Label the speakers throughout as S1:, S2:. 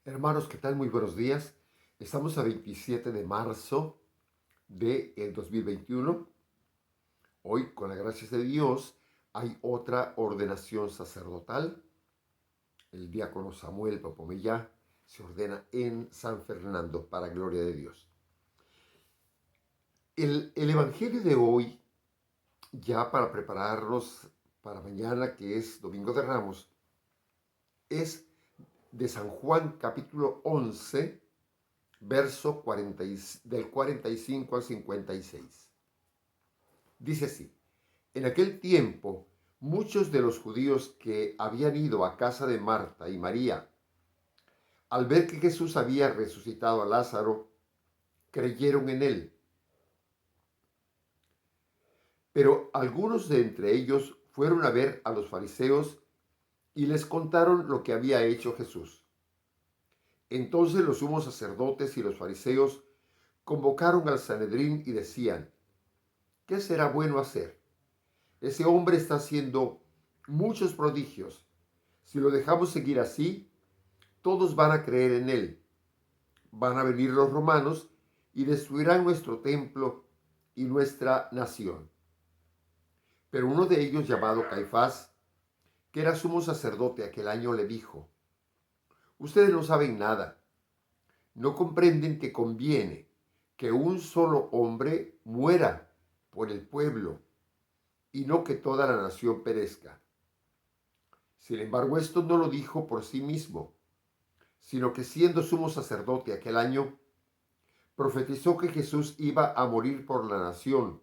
S1: Hermanos, ¿qué tal? Muy buenos días. Estamos a 27 de marzo del 2021. Hoy, con las gracias de Dios, hay otra ordenación sacerdotal. El diácono Samuel Popomella se ordena en San Fernando para gloria de Dios. El Evangelio de hoy, ya para prepararnos para mañana, que es Domingo de Ramos, es de San Juan capítulo 11, del 45 al 56. Dice así: en aquel tiempo, muchos de los judíos que habían ido a casa de Marta y María, al ver que Jesús había resucitado a Lázaro, creyeron en él. Pero algunos de entre ellos fueron a ver a los fariseos y les contaron lo que había hecho Jesús. Entonces los sumos sacerdotes y los fariseos convocaron al Sanedrín y decían: ¿qué será bueno hacer? Ese hombre está haciendo muchos prodigios. Si lo dejamos seguir así, todos van a creer en él. Van a venir los romanos y destruirán nuestro templo y nuestra nación. Pero uno de ellos, llamado Caifás, que era sumo sacerdote aquel año, le dijo: ustedes no saben nada, no comprenden que conviene que un solo hombre muera por el pueblo y no que toda la nación perezca. Sin embargo, esto no lo dijo por sí mismo, sino que siendo sumo sacerdote aquel año, profetizó que Jesús iba a morir por la nación,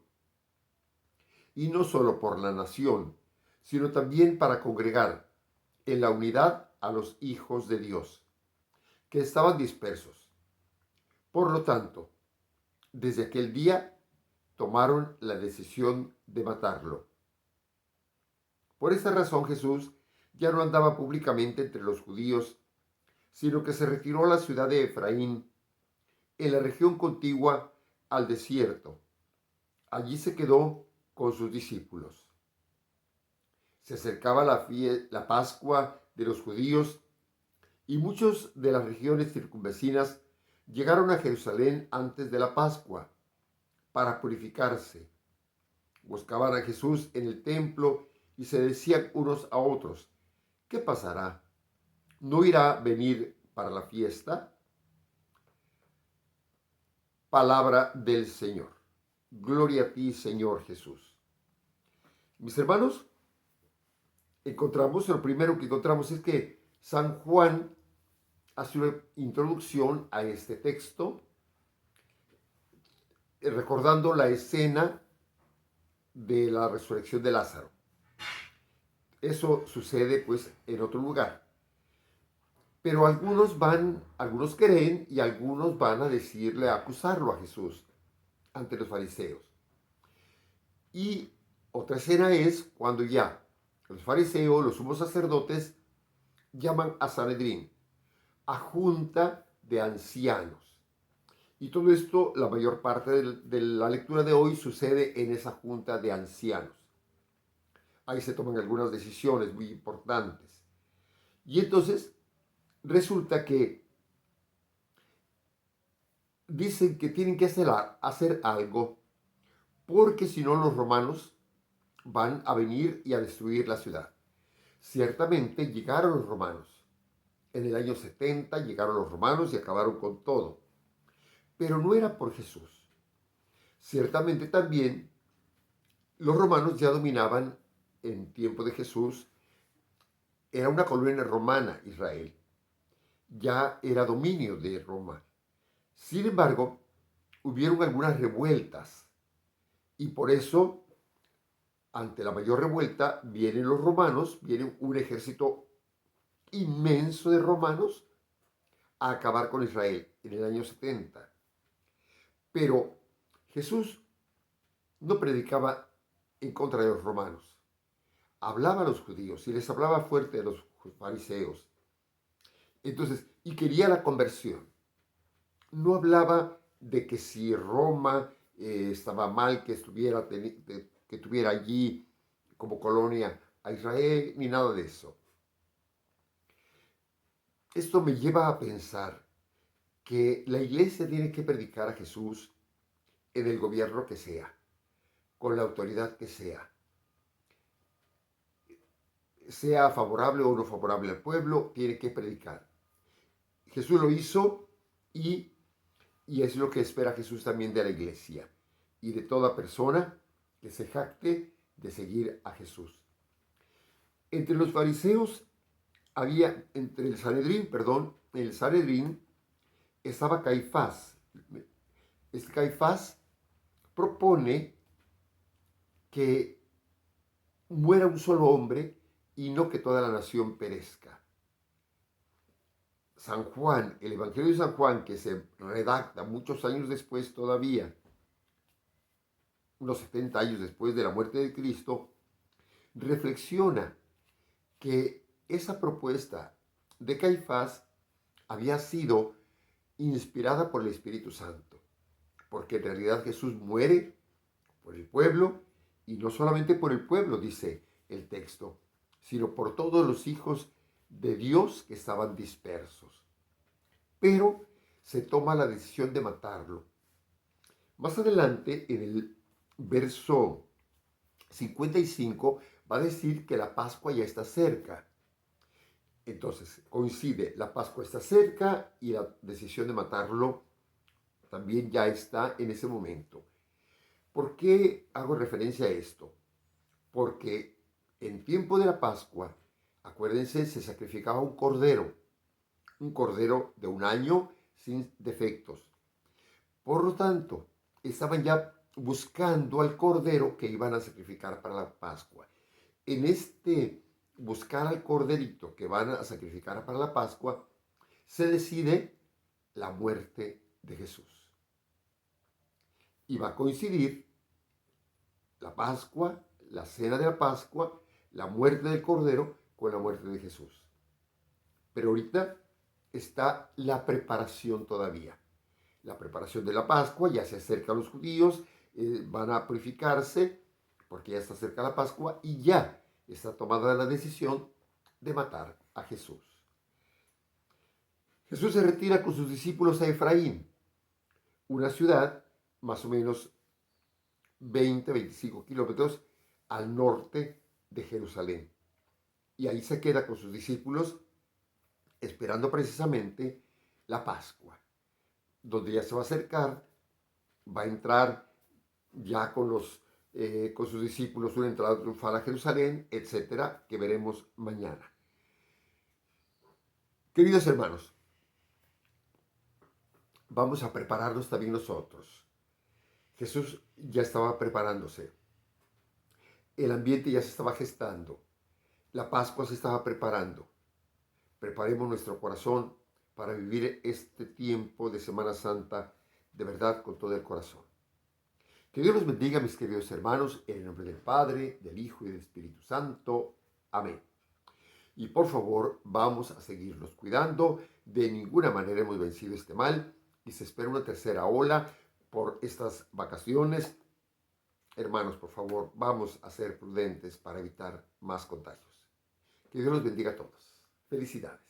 S1: y no solo por la nación, sino también para congregar en la unidad a los hijos de Dios, que estaban dispersos. Por lo tanto, desde aquel día tomaron la decisión de matarlo. Por esta razón Jesús ya no andaba públicamente entre los judíos, sino que se retiró a la ciudad de Efraín, en la región contigua al desierto. Allí se quedó con sus discípulos. Se acercaba la Pascua de los judíos y muchos de las regiones circunvecinas llegaron a Jerusalén antes de la Pascua para purificarse. Buscaban a Jesús en el templo y se decían unos a otros: ¿qué pasará? ¿No irá a venir para la fiesta? Palabra del Señor. Gloria a ti, Señor Jesús. Mis hermanos, lo primero que encontramos es que San Juan hace una introducción a este texto, recordando la escena de la resurrección de Lázaro. Eso sucede pues en otro lugar. Pero algunos creen y algunos van a decirle, a acusarlo a Jesús ante los fariseos. Y otra escena es cuando ya los fariseos, los sumos sacerdotes, llaman a Sanedrín, a junta de ancianos. Y todo esto, la mayor parte de la lectura de hoy sucede en esa junta de ancianos. Ahí se toman algunas decisiones muy importantes. Y entonces resulta que dicen que tienen que hacer algo, porque si no los romanos van a venir y a destruir la ciudad. Ciertamente llegaron los romanos. En el año 70 llegaron los romanos y acabaron con todo. Pero no era por Jesús. Ciertamente también los romanos ya dominaban en tiempo de Jesús. Era una colonia romana Israel. Ya era dominio de Roma. Sin embargo, hubieron algunas revueltas y por eso, ante la mayor revuelta, vienen los romanos, viene un ejército inmenso de romanos a acabar con Israel en el año 70. Pero Jesús no predicaba en contra de los romanos. Hablaba a los judíos y les hablaba fuerte a los fariseos. Entonces, y quería la conversión. No hablaba de que si Roma estaba mal que tuviera allí como colonia a Israel, ni nada de eso. Esto me lleva a pensar que la iglesia tiene que predicar a Jesús en el gobierno que sea, con la autoridad que sea favorable o no favorable al pueblo, tiene que predicar. Jesús lo hizo y, y es lo que espera Jesús también de la iglesia y de toda persona que se jacte de seguir a Jesús. Entre los fariseos en el Sanedrín estaba Caifás. Este Caifás propone que muera un solo hombre y no que toda la nación perezca. San Juan, el Evangelio de San Juan, que se redacta muchos años después todavía, unos 70 años después de la muerte de Cristo, reflexiona que esa propuesta de Caifás había sido inspirada por el Espíritu Santo, porque en realidad Jesús muere por el pueblo, y no solamente por el pueblo, dice el texto, sino por todos los hijos de Dios que estaban dispersos. Pero se toma la decisión de matarlo. Más adelante, en el verso 55, va a decir que la Pascua ya está cerca. Entonces, coincide, la Pascua está cerca y la decisión de matarlo también ya está en ese momento. ¿Por qué hago referencia a esto? Porque en tiempo de la Pascua, acuérdense, se sacrificaba un cordero de un año sin defectos. Por lo tanto, estaban ya buscando al cordero que iban a sacrificar para la Pascua. En este buscar al corderito que van a sacrificar para la Pascua, se decide la muerte de Jesús. Y va a coincidir la Pascua, la cena de la Pascua, la muerte del Cordero con la muerte de Jesús. Pero ahorita está la preparación todavía. La preparación de la Pascua, ya se acerca a los judíos, van a purificarse porque ya está cerca la Pascua y ya está tomada la decisión de matar a Jesús. Jesús se retira con sus discípulos a Efraín, una ciudad más o menos 20-25 kilómetros al norte de Jerusalén. Y ahí se queda con sus discípulos esperando precisamente la Pascua, donde ya se va a acercar, va a entrar ya con sus discípulos una entrada triunfal a Jerusalén, etcétera, que veremos mañana. Queridos hermanos, vamos a prepararnos también nosotros. Jesús ya estaba preparándose. El ambiente ya se estaba gestando. La Pascua se estaba preparando. Preparemos nuestro corazón para vivir este tiempo de Semana Santa de verdad con todo el corazón. Que Dios los bendiga, mis queridos hermanos, en el nombre del Padre, del Hijo y del Espíritu Santo. Amén. Y por favor, vamos a seguirnos cuidando. De ninguna manera hemos vencido este mal y se espera una tercera ola por estas vacaciones. Hermanos, por favor, vamos a ser prudentes para evitar más contagios. Que Dios los bendiga a todos. Felicidades.